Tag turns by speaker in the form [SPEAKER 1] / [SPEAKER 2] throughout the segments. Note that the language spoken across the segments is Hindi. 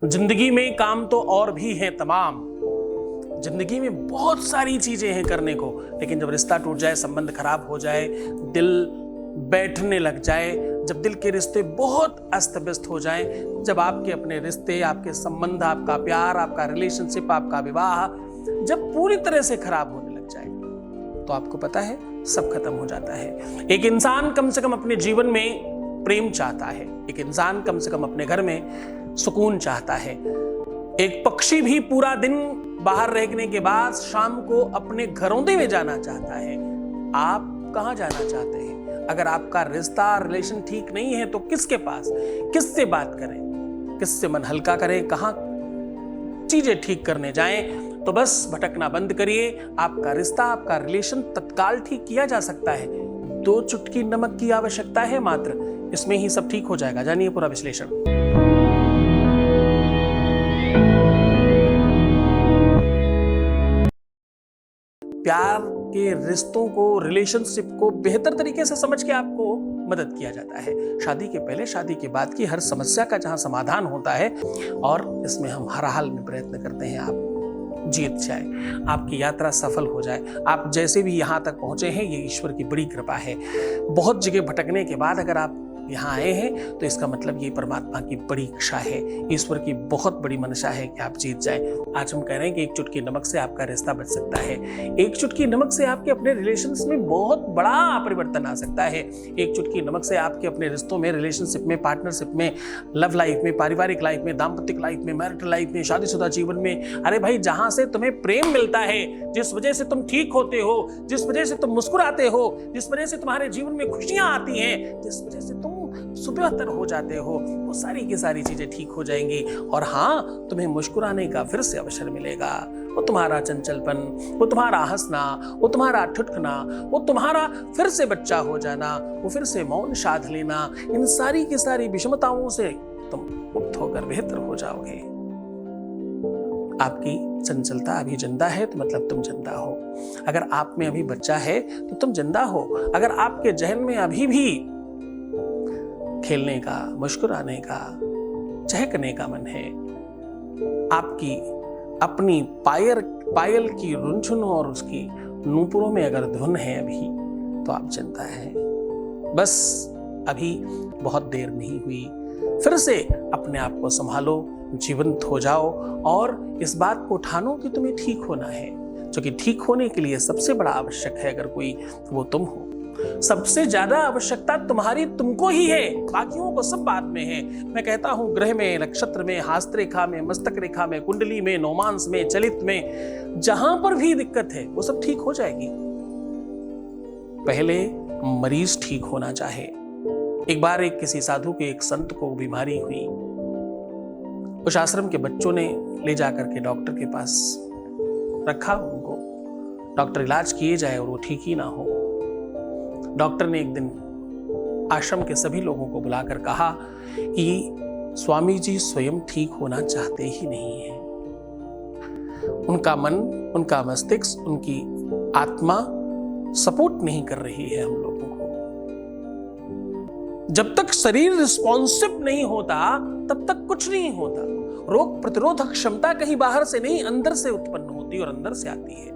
[SPEAKER 1] जिंदगी में काम तो और भी हैं तमाम। जिंदगी में बहुत सारी चीजें हैं करने को, लेकिन जब रिश्ता टूट जाए, संबंध खराब हो जाए, दिल बैठने लग जाए, जब दिल के रिश्ते बहुत अस्त व्यस्त हो जाएं, जब आपके अपने रिश्ते, आपके संबंध, आपका प्यार, आपका रिलेशनशिप, आपका विवाह जब पूरी तरह से खराब होने लग जाए, तो आपको पता है सब खत्म हो जाता है। एक इंसान कम से कम अपने जीवन में प्रेम चाहता है, एक इंसान कम से कम अपने घर में सुकून चाहता है। एक पक्षी भी पूरा दिन बाहर रहने के बाद शाम को अपने घरौंदे में जाना चाहता है। आप कहां जाना चाहते हैं? अगर आपका रिश्ता, रिलेशन ठीक नहीं है तो किसके पास, किससे बात करें, किससे मन हल्का करें, कहां चीजें ठीक करने जाएं? तो बस भटकना बंद करिए। आपका रिश्ता, आपका रिलेशन तत्काल ठीक किया जा सकता है। 2 चुटकी नमक की आवश्यकता है मात्र, इसमें ही सब ठीक हो जाएगा। जानिए पूरा विश्लेषण। प्यार के रिश्तों को, रिलेशनशिप को बेहतर तरीके से समझ के आपको मदद किया जाता है। शादी के पहले, शादी के बाद की हर समस्या का जहां समाधान होता है, और इसमें हम हर हाल में प्रयत्न करते हैं आप जीत जाए, आपकी यात्रा सफल हो जाए। आप जैसे भी यहां तक पहुंचे हैं, ये ईश्वर की बड़ी कृपा है। बहुत जगह भटकने के बाद अगर आप यहाँ आए हैं तो इसका मतलब ये परमात्मा की बड़ी इच्छा है, ईश्वर की बहुत बड़ी मंशा है कि आप जीत जाए। आज हम कह रहे हैं कि 1 चुटकी नमक से आपका रिश्ता बच सकता है। 1 चुटकी नमक से आपके अपने रिलेशंस में बहुत बड़ा परिवर्तन आ सकता है। 1 चुटकी नमक से आपके अपने रिश्तों में, रिलेशनशिप में, पार्टनरशिप में, लव लाइफ में, पारिवारिक लाइफ में, दाम्पत्य लाइफ में, मैरिटल लाइफ में, शादीशुदा जीवन में, अरे भाई जहां से तुम्हें प्रेम मिलता है, जिस वजह से तुम ठीक होते हो, जिस वजह से तुम मुस्कुराते हो, जिस वजह से तुम्हारे जीवन में खुशियां आती हैं, जिस वजह से तुम सुबेहतर हो जाते हो, वो सारी की सारी चीजें ठीक हो जाएंगी। और हाँ, तुम्हें मुस्कुराने का फिर से अवसर मिलेगा। वो तुम्हारा चंचलपन, वो तुम्हारा हंसना, वो तुम्हारा ठुठकना, वो तुम्हारा फिर से बच्चा हो जाना, वो फिर से मौन साध लेना, इन सारी की सारी विषमताओं से तुम मुक्त होकर बेहतर हो जाओगे। आपकी चंचलता अभी जिंदा है तो मतलब तुम जिंदा हो। अगर आप में अभी बच्चा है तो तुम जिंदा हो। अगर आपके जहन में अभी भी खेलने का, मुस्कुराने का, चहकने का मन है, आपकी अपनी पायल की रुनझुन और उसकी नूपुरों में अगर धुन है अभी, तो आप जिंदा हैं। बस अभी बहुत देर नहीं हुई। फिर से अपने आप को संभालो, जीवंत हो जाओ और इस बात को ठानो कि तुम्हें ठीक होना है। क्योंकि ठीक होने के लिए सबसे बड़ा आवश्यक है अगर कोई, तो वो तुम हो। सबसे ज्यादा आवश्यकता तुम्हारी तुमको ही है, बाकियों को सब बाद में है। मैं कहता हूं ग्रह में, नक्षत्र में, हस्तरेखा में, मस्तक रेखा में, कुंडली में, नौमांस में, चलित में, जहां पर भी दिक्कत है वो सब ठीक हो जाएगी। पहले मरीज ठीक होना चाहे। एक बार एक किसी साधु के, एक संत को बीमारी हुई। उस आश्रम के बच्चों ने ले जाकर के डॉक्टर के पास रखा उनको। डॉक्टर इलाज किए जाए और वो ठीक ही ना हो। डॉक्टर ने एक दिन आश्रम के सभी लोगों को बुलाकर कहा कि स्वामी जी स्वयं ठीक होना चाहते ही नहीं हैं। उनका मन, उनका मस्तिष्क, उनकी आत्मा सपोर्ट नहीं कर रही है हम लोगों को। जब तक शरीर रिस्पॉन्सिव नहीं होता तब तक कुछ नहीं होता। रोग प्रतिरोधक क्षमता कहीं बाहर से नहीं, अंदर से उत्पन्न होती और अंदर से आती है।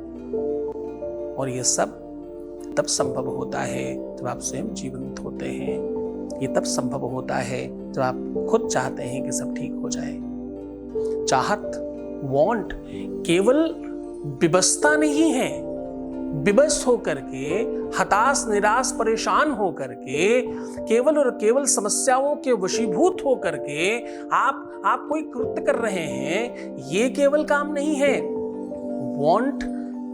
[SPEAKER 1] और ये सब तब संभव होता है जब आप स्वयं जीवंत होते हैं। ये तब संभव होता है जब आप खुद चाहते हैं कि सब ठीक हो जाए। चाहत, वांट केवल विवशता नहीं है। विवश होकर के, हताश, निराश, परेशान होकर के, केवल और केवल समस्याओं के वशीभूत होकर के आप कोई कृत्य कर रहे हैं, ये केवल काम नहीं है। वांट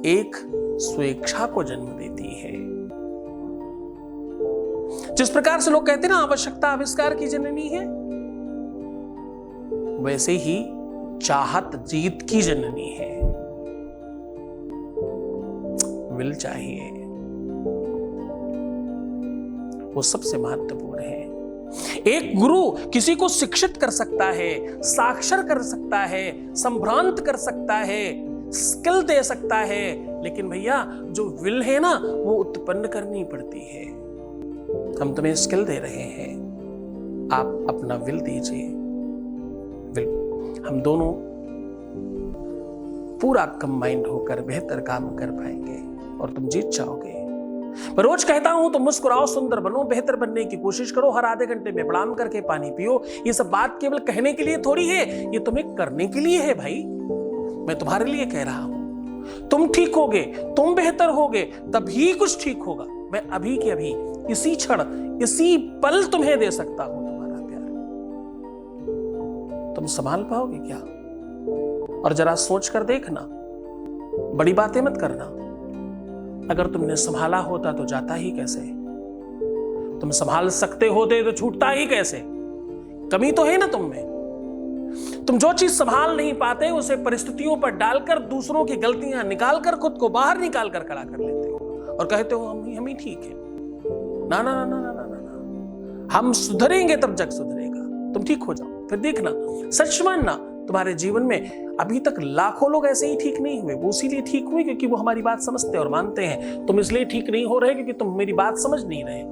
[SPEAKER 1] एक स्वेच्छा को जन्म देती है। जिस प्रकार से लोग कहते हैं ना, आवश्यकता आविष्कार की जननी है, वैसे ही चाहत जीत की जननी है। विल चाहिए, वो सबसे महत्वपूर्ण है। एक गुरु किसी को शिक्षित कर सकता है, साक्षर कर सकता है, संभ्रांत कर सकता है, स्किल दे सकता है, लेकिन भैया जो विल है ना, वो उत्पन्न करनी पड़ती है। हम तुम्हें स्किल दे रहे हैं, आप अपना विल दीजिए। विल हम दोनों पूरा कंबाइंड होकर बेहतर काम कर पाएंगे और तुम जीत जाओगे। मैं रोज कहता हूं तुम मुस्कुराओ, सुंदर बनो, बेहतर बनने की कोशिश करो, हर आधे घंटे में प्रणाम करके पानी पियो। ये सब बात केवल कहने के लिए थोड़ी है, ये तुम्हें करने के लिए है भाई। मैं तुम्हारे लिए कह रहा हूं, तुम ठीक होगे, तुम बेहतर होगे, तभी कुछ ठीक होगा। मैं अभी के अभी इसी क्षण इसी पल तुम्हें दे सकता हूं तुम्हारा प्यार। तुम संभाल पाओगे क्या? और जरा सोच कर देखना, बड़ी बातें मत करना। अगर तुमने संभाला होता तो जाता ही कैसे? तुम संभाल सकते होते तो छूटता ही कैसे? कमी तो है ना तुम में। तुम जो चीज संभाल नहीं पाते उसे परिस्थितियों पर डालकर, दूसरों की गलतियां निकालकर, खुद को बाहर निकाल कर खड़ा कर लेते हो और कहते हो हम ही ठीक है। ना ना ना ना ना ना ना, हम सुधरेंगे तब जग सुधरेगा। तुम ठीक हो जाओ, फिर देखना, सच मानना, तुम्हारे जीवन में अभी तक लाखों लोग ऐसे ही ठीक नहीं हुए। वो इसीलिए ठीक हुए क्योंकि वो हमारी बात समझते और मानते हैं। तुम इसलिए ठीक नहीं हो रहे क्योंकि तुम मेरी बात समझ नहीं रहे।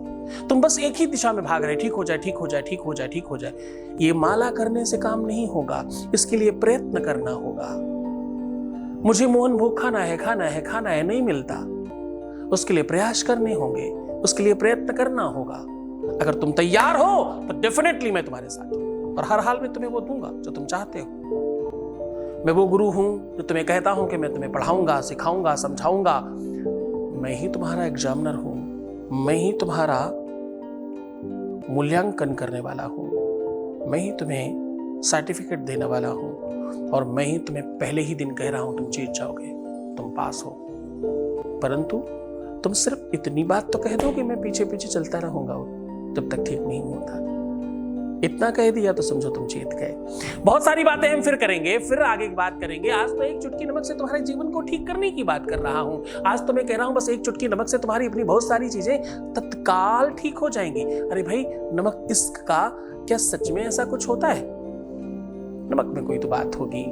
[SPEAKER 1] तुम बस एक ही दिशा में भाग रहे, ठीक हो जाए, ठीक हो जाए, ठीक हो जाए, ठीक हो जाए। ये माला करने से काम नहीं होगा, इसके लिए प्रयत्न करना होगा। मुझे मोहन भोग खाना है, खाना है, खाना है, नहीं मिलता, उसके लिए प्रयास करने होंगे, उसके लिए प्रयत्न करना होगा। अगर तुम तैयार हो तो डेफिनेटली मैं तुम्हारे साथ हूं और हर हाल में तुम्हें वो दूंगा जो तुम चाहते हो। मैं वो गुरु हूं जो तुम्हें कहता हूं कि मैं तुम्हें पढ़ाऊंगा, सिखाऊंगा, समझाऊंगा। मैं ही तुम्हारा एग्जामिनर हूं, मैं ही तुम्हारा मूल्यांकन करने वाला हूं, मैं ही तुम्हें सर्टिफिकेट देने वाला हूं और मैं ही तुम्हें पहले ही दिन कह रहा हूं तुम जीत जाओगे, तुम पास हो। परंतु तुम सिर्फ इतनी बात तो कह दो कि मैं पीछे पीछे चलता रहूंगा, तब तक ठीक नहीं होता। इतना कह दिया तो समझो तुम जीत गए। बहुत सारी बातें हम फिर करेंगे, फिर आगे की बात करेंगे। आज तो एक चुटकी नमक से तुम्हारे जीवन को ठीक करने की बात कर रहा हूं। आज तो मैं कह रहा हूं बस एक चुटकी नमक से तुम्हारी अपनी बहुत सारी चीजें तत्काल ठीक हो जाएंगी। अरे भाई, नमक इश्क का क्या सच में ऐसा कुछ होता है? नमक में कोई तो बात होगी।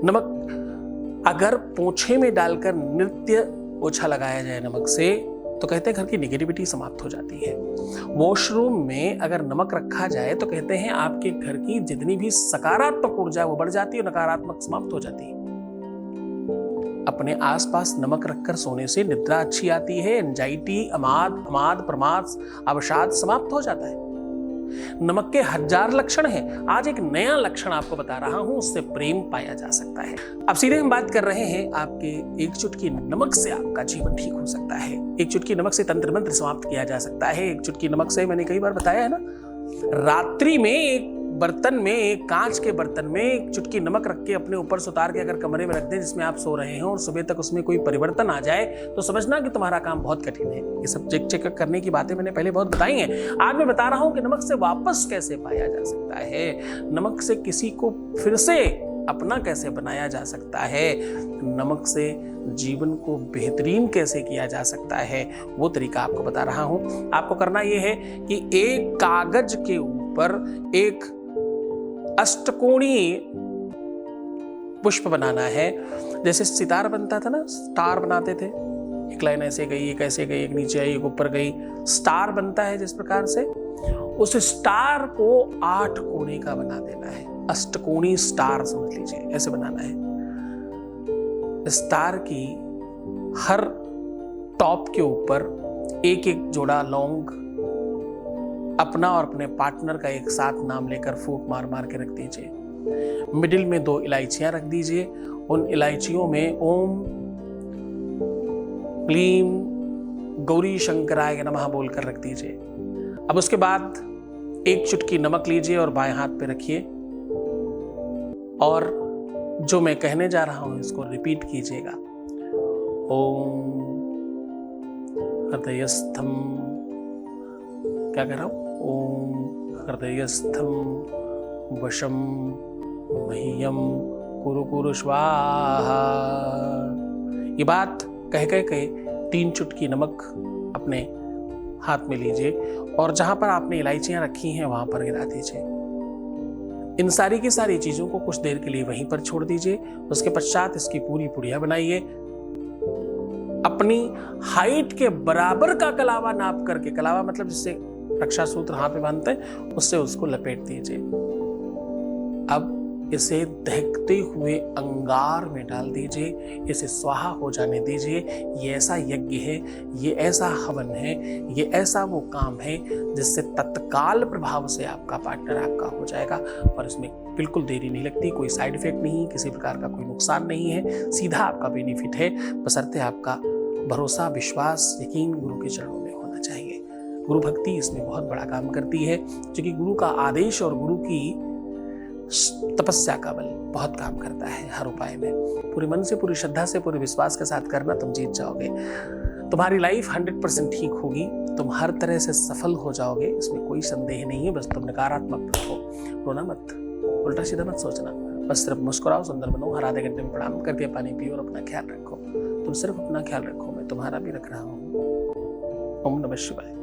[SPEAKER 1] नमक अगर पोछे में डालकर नृत्य पोछा लगाया जाए नमक से, तो कहते हैं घर की नेगेटिविटी समाप्त हो जाती है। वॉशरूम में अगर नमक रखा जाए तो कहते हैं आपके घर की जितनी भी सकारात्मक ऊर्जा वो बढ़ जाती है, नकारात्मक समाप्त हो जाती है। अपने आसपास नमक रखकर सोने से निद्रा अच्छी आती है, एंजाइटी, अमाद, प्रमाद, अवसाद समाप्त हो जाता है। नमक के 1000 लक्षण हैं। आज एक नया लक्षण आपको बता रहा हूं, उससे प्रेम पाया जा सकता है। अब सीधे हम बात कर रहे हैं आपके एक चुटकी नमक से आपका जीवन ठीक हो सकता है। एक चुटकी नमक से तंत्र मंत्र समाप्त किया जा सकता है। एक चुटकी नमक से, मैंने कई बार बताया है ना, रात्रि में एक बर्तन में, एक कांच के बर्तन में एक चुटकी नमक रख के अपने ऊपर से उतार के अगर कमरे में रख दें जिसमें आप सो रहे हो और सुबह तक उसमें कोई परिवर्तन आ जाए तो समझना कि तुम्हारा काम बहुत कठिन है। ये सब चेक करने की बातें मैंने पहले बहुत बताई हैं। आज मैं बता रहा हूं कि नमक से वापस कैसे पाया जा सकता है, नमक से किसी को फिर से अपना कैसे बनाया जा सकता है, नमक से जीवन को बेहतरीन कैसे किया जा सकता है, वो तरीका आपको बता रहा हूं। आपको करना यह है कि एक कागज के ऊपर एक अष्टकोणीय पुष्प बनाना है। जैसे सितार बनता था ना, स्टार बनाते थे, एक लाइन ऐसे गई, एक ऐसे गई, एक नीचे आई, एक ऊपर गई, स्टार बनता है जिस प्रकार से, उस स्टार को 8 कोने का बना देना है। अष्टकोणीय स्टार समझ लीजिए, ऐसे बनाना है। स्टार की हर टॉप के ऊपर एक एक जोड़ा लौंग अपना और अपने पार्टनर का एक साथ नाम लेकर फूंक मार मार के रख दीजिए। मिडिल में 2 इलायचियां रख दीजिए। उन इलायचियों में ओम क्लीम गौरी शंकराय नमः बोलकर रख दीजिए। अब उसके बाद एक चुटकी नमक लीजिए और बाएं हाथ पे रखिए और जो मैं कहने जा रहा हूं इसको रिपीट कीजिएगा। ओम हृदयस्थम, क्या कह रहा हूं? ओम हृदयस्थम वशम मह्यम कुरु कुरु स्वाहा। ये बात कह के 3 चुटकी नमक अपने हाथ में लीजिए और जहां पर आपने इलायचियां रखी हैं वहां पर गिरा दीजिए। इन सारी की सारी चीजों को कुछ देर के लिए वहीं पर छोड़ दीजिए। उसके पश्चात इसकी पूरी पुड़िया बनाइए। अपनी हाइट के बराबर का कलावा नाप करके, कलावा मतलब जिससे रक्षा सूत्र हाथ में बांधते हैं, उससे उसको लपेट दीजिए। अब इसे दहकते हुए अंगार में डाल दीजिए, इसे स्वाहा हो जाने दीजिए। ये ऐसा यज्ञ है, ये ऐसा हवन है, ये ऐसा वो काम है जिससे तत्काल प्रभाव से आपका पार्टनर आपका हो जाएगा और इसमें बिल्कुल देरी नहीं लगती, कोई साइड इफेक्ट नहीं, किसी प्रकार का कोई नुकसान नहीं है, सीधा आपका बेनिफिट है, बशर्ते आपका भरोसा, विश्वास, यकीन गुरु के चरणों में होना चाहिए। गुरु भक्ति इसमें बहुत बड़ा काम करती है, क्योंकि गुरु का आदेश और गुरु की तपस्या का बल बहुत काम करता है हर उपाय में। पूरे मन से, पूरी श्रद्धा से, पूरे विश्वास के साथ करना, तुम जीत जाओगे। तुम्हारी लाइफ 100% ठीक होगी, तुम हर तरह से सफल हो जाओगे, इसमें कोई संदेह नहीं है। बस तुम नकारात्मक रहो, रोना मत, उल्टा सीधा मत सोचना, बस सिर्फ मुस्कुराओ, सुंदर बनो, हर आधे घंटे में प्रणाम करके पानी पियो और अपना ख्याल रखो। तुम सिर्फ अपना ख्याल रखो, मैं तुम्हारा भी रख रहा हूँ। ओम नमः शिवाय।